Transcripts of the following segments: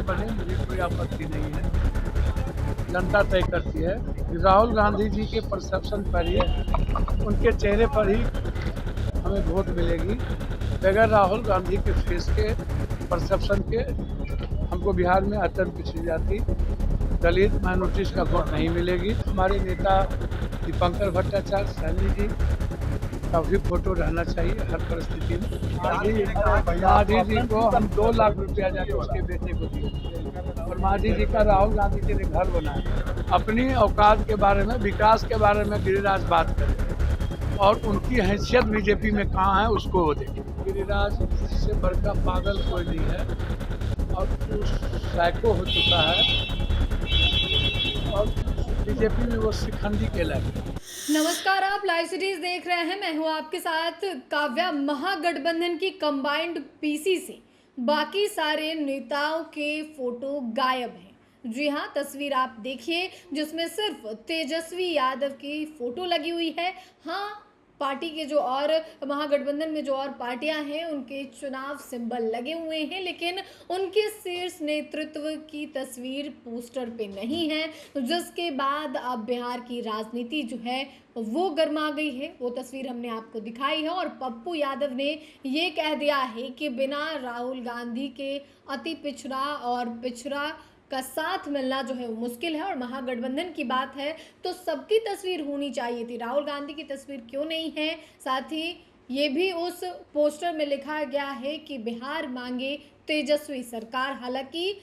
बने मुझे कोई आपत्ति नहीं है, जनता तय करती है। राहुल गांधी जी के परसेप्शन पर ही, उनके चेहरे पर ही हमें वोट मिलेगी। बगैर राहुल गांधी के फेस के, परसेप्शन के हमको बिहार में अत्यंत पिछड़ी जाति, दलित, माइनॉरिटीज का वोट नहीं मिलेगी। हमारे नेता दीपंकर भट्टाचार्य सैनी जी का भी फोटो रहना चाहिए हर परिस्थिति में। मांझी जी को हम 2 लाख रुपया जाके उसके बेटे को दिए और मांझी जी का राहुल गांधी जी ने घर बनाया। अपनी औकात के बारे में, विकास के बारे में गिरिराज बात करें और उनकी हैसियत बीजेपी में कहाँ है उसको वो देखें। गिरिराज से बढ़कर पागल कोई नहीं है और साइको हो चुका है और बीजेपी में वो शिखंडी कहलाए। नमस्कार, आप लाइव सीरीज देख रहे हैं। मैं हूं आपके साथ काव्या। महागठबंधन की कंबाइंड पीसी से बाकी सारे नेताओं के फोटो गायब हैं। जी हां, तस्वीर आप देखिए जिसमें सिर्फ तेजस्वी यादव की फोटो लगी हुई है। हाँ, पार्टी के जो और महागठबंधन में जो और पार्टियां हैं उनके चुनाव सिंबल लगे हुए हैं, लेकिन उनके शीर्ष नेतृत्व की तस्वीर पोस्टर पे नहीं है, जिसके बाद अब बिहार की राजनीति जो है वो गर्मा गई है। वो तस्वीर हमने आपको दिखाई है और पप्पू यादव ने ये कह दिया है कि बिना राहुल गांधी के अति पिछड़ा और पिछड़ा का साथ मिलना जो है वो मुश्किल है। और महागठबंधन की बात है तो सबकी तस्वीर होनी चाहिए थी, राहुल गांधी की तस्वीर क्यों नहीं है। साथ ही ये भी उस पोस्टर में लिखा गया है कि बिहार मांगे तेजस्वी सरकार। हालांकि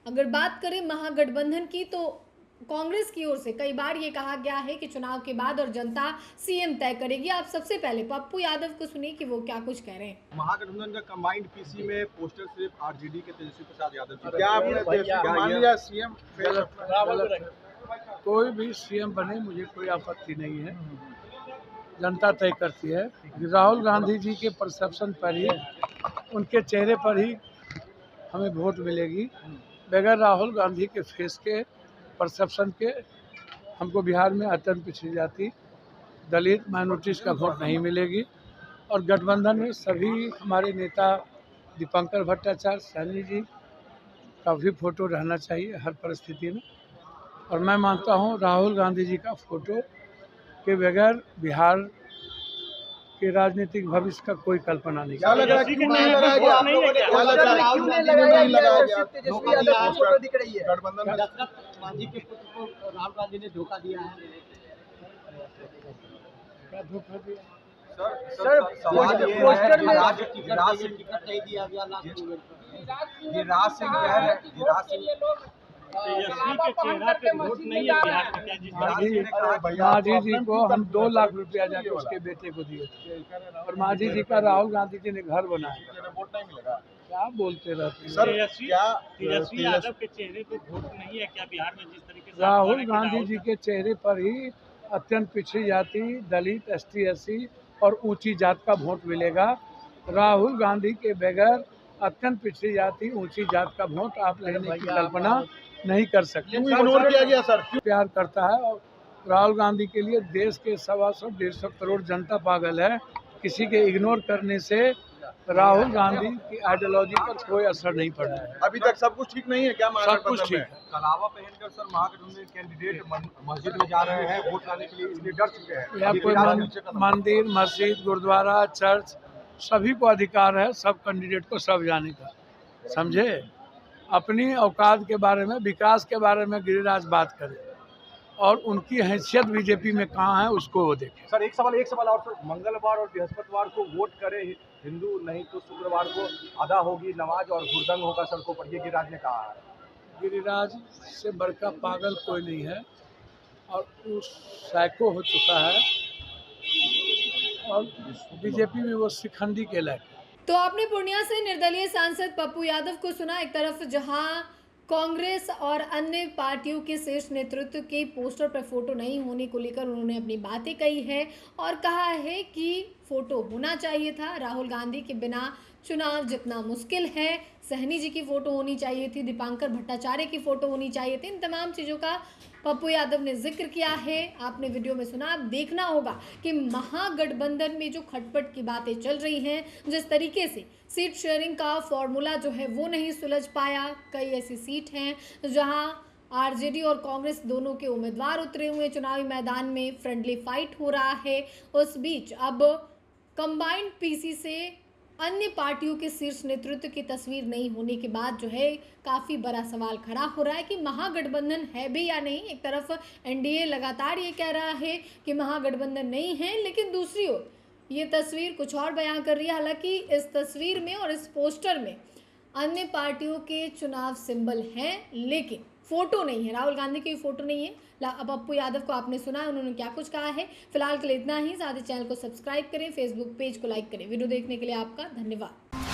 अगर बात करें महागठबंधन की तो कांग्रेस की ओर से कई बार ये कहा गया है कि चुनाव के बाद और जनता सीएम तय करेगी। आप सबसे पहले पप्पू यादव को सुनिए कि वो क्या कुछ कह रहे हैं। महागठबंधन का कंबाइंड पीसी में पोस्टर सिर्फ आरजेडी के तेजस्वी प्रसाद यादव जी। क्या आपने मान लिया सीएम? कोई भी सीएम बने मुझे कोई आपत्ति नहीं है, जनता तय करती है। राहुल गांधी जी के परसेप्शन पर ही, उनके चेहरे पर ही हमें वोट मिलेगी। बगैर राहुल गांधी के फेस के, परसेप्शन के हमको बिहार में अत्यंत पिछड़ी जाति, दलित, माइनॉरिटीज का वोट नहीं मिलेगी। और गठबंधन में सभी हमारे नेता दीपंकर भट्टाचार्य सैनी जी का भी फोटो रहना चाहिए हर परिस्थिति में। और मैं मानता हूँ राहुल गांधी जी का फोटो के बगैर बिहार के राजनीतिक भविष्य का कोई कल्पना नहीं। क्या लग रहा है क्यों नहीं लगाया गया? क्या लग रहा है क्यों नहीं लगाया गया? तेजस्वी यादव की फोटो दिख रही है गठबंधन में। मांझी के पुत्र को राहुल गांधी ने धोखा दिया है। क्या धोखा दिया? सर पोस्टर में टिकट नहीं दिया गया। गिरिराज सिंह कह रहे हैं, गिरिराज सिंह तेजस्वी के चेहरा पे वोट नहीं है बिहार में। मांझी जी को हम 2 लाख रुपया जाके उसके बेटे को दिए थे और मांझी जी का राहुल गांधी जी ने घर बनाया। वोट नहीं मिलेगा। क्या बोलते रहते हैं? सर क्या तेजस्वी यादव के चेहरे पे वोट नहीं है क्या बिहार में? जिस तरीके से राहुल गांधी जी के चेहरे पर ही अत्यंत पिछड़ी जाति, दलित, ST SC और ऊंची जात का वोट मिलेगा। राहुल गांधी के बगैर अत्यंत पिछड़ी जाति, ऊंची जात का वोट आप लेने की कल्पना नहीं कर सकते। इग्नोर किया गया सर? प्यार करता है और राहुल गांधी के लिए देश के 125-150 करोड़ जनता पागल है। किसी के इग्नोर करने से राहुल गांधी की आइडियोलॉजी पर कोई असर नहीं पड़ रहा है। अभी तक सब कुछ ठीक नहीं है क्या? सब कुछ ठीक है। कलावा पहनकर सर महागठबंधन कैंडिडेट मस्जिद में जा रहे हैं वोट लाने के लिए, इसलिए डर चुके हैं। या कोई मंदिर, मस्जिद, गुरुद्वारा, चर्च, सभी को अधिकार है सब कैंडिडेट को सब जाने का, समझे। अपनी औकात के बारे में, विकास के बारे में गिरिराज बात करें और उनकी हैसियत बीजेपी में कहाँ है उसको वो देखें। सर एक सवाल और सर, मंगलवार और बृहस्पतिवार को वोट करें हिंदू, नहीं तो शुक्रवार को अदा होगी नमाज और हुड़दंग होगा सड़कों पर, ये गिरिराज ने कहा है। गिरिराज से बढ़कर पागल कोई नहीं है और उस साइको हो चुका है और बीजेपी में वो शिखंडी कहलाए। तो आपने पूर्णिया से निर्दलीय सांसद पप्पू यादव को सुना। एक तरफ जहां कांग्रेस और अन्य पार्टियों के शीर्ष नेतृत्व के पोस्टर पर फोटो नहीं होने को लेकर उन्होंने अपनी बातें कही है और कहा है कि फोटो होना चाहिए था। राहुल गांधी के बिना चुनाव जितना मुश्किल है, सहनी जी की फोटो होनी चाहिए थी, दीपंकर भट्टाचार्य की फोटो होनी चाहिए थी। इन तमाम चीज़ों का पप्पू यादव ने जिक्र किया है, आपने वीडियो में सुना। अब देखना होगा कि महागठबंधन में जो खटपट की बातें चल रही हैं, जिस तरीके से सीट शेयरिंग का फॉर्मूला जो है वो नहीं सुलझ पाया। कई ऐसी सीट हैं जहां आरजेडी और कांग्रेस दोनों के उम्मीदवार उतरे हुए चुनावी मैदान में, फ्रेंडली फाइट हो रहा है। उस बीच अब कंबाइंड पीसी से अन्य पार्टियों के शीर्ष नेतृत्व की तस्वीर नहीं होने के बाद जो है काफ़ी बड़ा सवाल खड़ा हो रहा है कि महागठबंधन है भी या नहीं। एक तरफ एनडीए लगातार ये कह रहा है कि महागठबंधन नहीं है, लेकिन दूसरी ओर ये तस्वीर कुछ और बयां कर रही है। हालांकि इस तस्वीर में और इस पोस्टर में अन्य पार्टियों के चुनाव सिंबल हैं, लेकिन फोटो नहीं है। राहुल गांधी की फोटो नहीं है। पप्पू यादव को आपने सुना है, उन्होंने क्या कुछ कहा है। फिलहाल के लिए इतना ही। साथ ही चैनल को सब्सक्राइब करें, फेसबुक पेज को लाइक करें। वीडियो देखने के लिए आपका धन्यवाद।